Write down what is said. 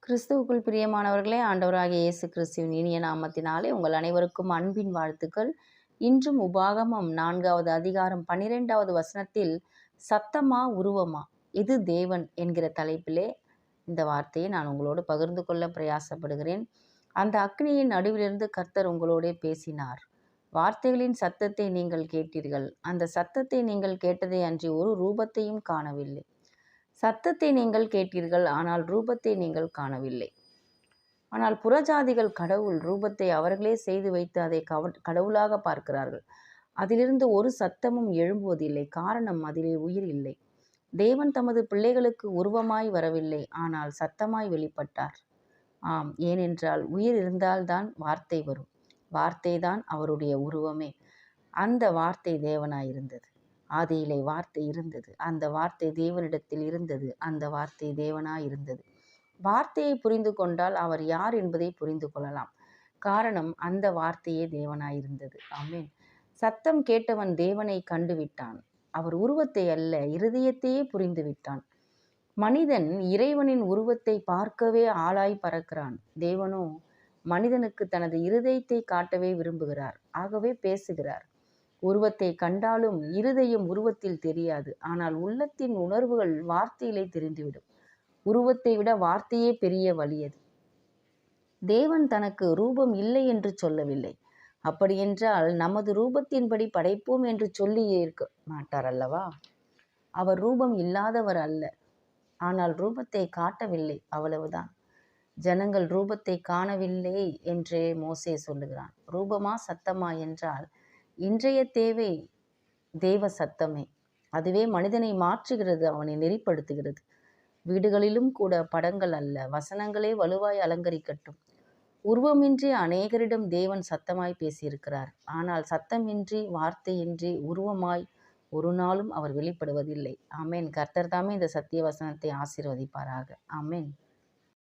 கிறிஸ்துவுக்குள் பிரியமானவர்களே, ஆண்டவராகிய இயேசு கிறிஸ்துவின் இனிய நாமத்தினாலே உங்கள் அனைவருக்கும் அன்பின் வாழ்த்துக்கள். இன்றும் உபாகமம் 4வது அதிகாரம் 12வது வசனத்தில் சத்தமா உருவமா இது தேவன் என்கிற தலைப்பிலே இந்த வார்த்தையை நான் உங்களோடு பகிர்ந்து கொள்ள பிரயாசப்படுகிறேன். அந்த அக்னியின் நடுவிலிருந்து கர்த்தர் உங்களோடே பேசினார். வார்த்தைகளின் சத்தத்தை நீங்கள் கேட்டீர்கள். அந்த சத்தத்தை நீங்கள் கேட்டதை அன்றி ஒரு ரூபத்தையும் காணவில்லை. சத்தத்தை நீங்கள் கேட்டீர்கள், ஆனால் ரூபத்தை நீங்கள் காணவில்லை. ஆனால் புறஜாதிகள் கடவுள் ரூபத்தை அவர்களே செய்து வைத்து அதை கடவுளாக பார்க்கிறார்கள். அதிலிருந்து ஒரு சத்தமும் எழும்புவதில்லை. காரணம், அதிலே உயிர் இல்லை. தேவன் தமது பிள்ளைகளுக்கு உருவமாய் வரவில்லை, ஆனால் சத்தமாய் வெளிப்பட்டார். ஆம், ஏனென்றால் உயிர் இருந்தால்தான் வார்த்தை வரும். வார்த்தை தான் அவருடைய உருவமே. அந்த வார்த்தை தேவனாயிருந்தது. ஆதியிலே வார்த்தை இருந்தது. அந்த வார்த்தை தேவனிடத்தில் இருந்தது. அந்த வார்த்தை தேவனாயிருந்தது. வார்த்தையை புரிந்து கொண்டால் அவர் யார் என்பதை புரிந்து கொள்ளலாம். காரணம், அந்த வார்த்தையே தேவனாயிருந்தது. ஆமென். சத்தம் கேட்டவன் தேவனை கண்டுவிட்டான். அவர் உருவத்தை அல்ல, இருதயத்தையே புரிந்து விட்டான். மனிதன் இறைவனின் உருவத்தை பார்க்கவே ஆளாய் பறக்கிறான். தேவனோ மனிதனுக்கு தனது இருதயத்தை காட்டவே விரும்புகிறார். ஆகவே பேசுகிறார். உருவத்தை கண்டாலும் இருதயம் உருவத்தில் தெரியாது. ஆனால் உள்ளத்தின் உணர்வுகள் வார்த்தையிலே தெரிந்துவிடும். உருவத்தை விட வார்த்தையே பெரிய வலியது. தேவன் தனக்கு ரூபம் இல்லை என்று சொல்லவில்லை. அப்படியென்றால் நமது ரூபத்தின்படி படைப்போம் என்று சொல்லி இருக்க மாட்டார் அல்லவா? அவர் ரூபம் இல்லாதவர் அல்ல. ஆனால் ரூபத்தை காட்டவில்லை, அவ்வளவுதான். ஜனங்கள் ரூபத்தை காணவில்லை என்றே மோசே சொல்லுகிறான். ரூபமா சத்தமா என்றால் இன்றைய தேவை தேவ சத்தமே. அதுவே மனிதனை மாற்றுகிறது, அவனை நெறிப்படுத்துகிறது. வீடுகளிலும் கூட படங்கள் அல்ல, வசனங்களே வலுவாய் அலங்கரிக்கட்டும். உருவமின்றி அநேகரிடம் தேவன் சத்தமாய் பேசியிருக்கிறார். ஆனால் சத்தமின்றி, வார்த்தையின்றி, உருவமாய் ஒரு நாளும் அவர் வெளிப்படுவதில்லை. ஆமென். கர்த்தர் தாமே இந்த சத்திய வசனத்தை ஆசீர்வதிப்பாராக. ஆமென்.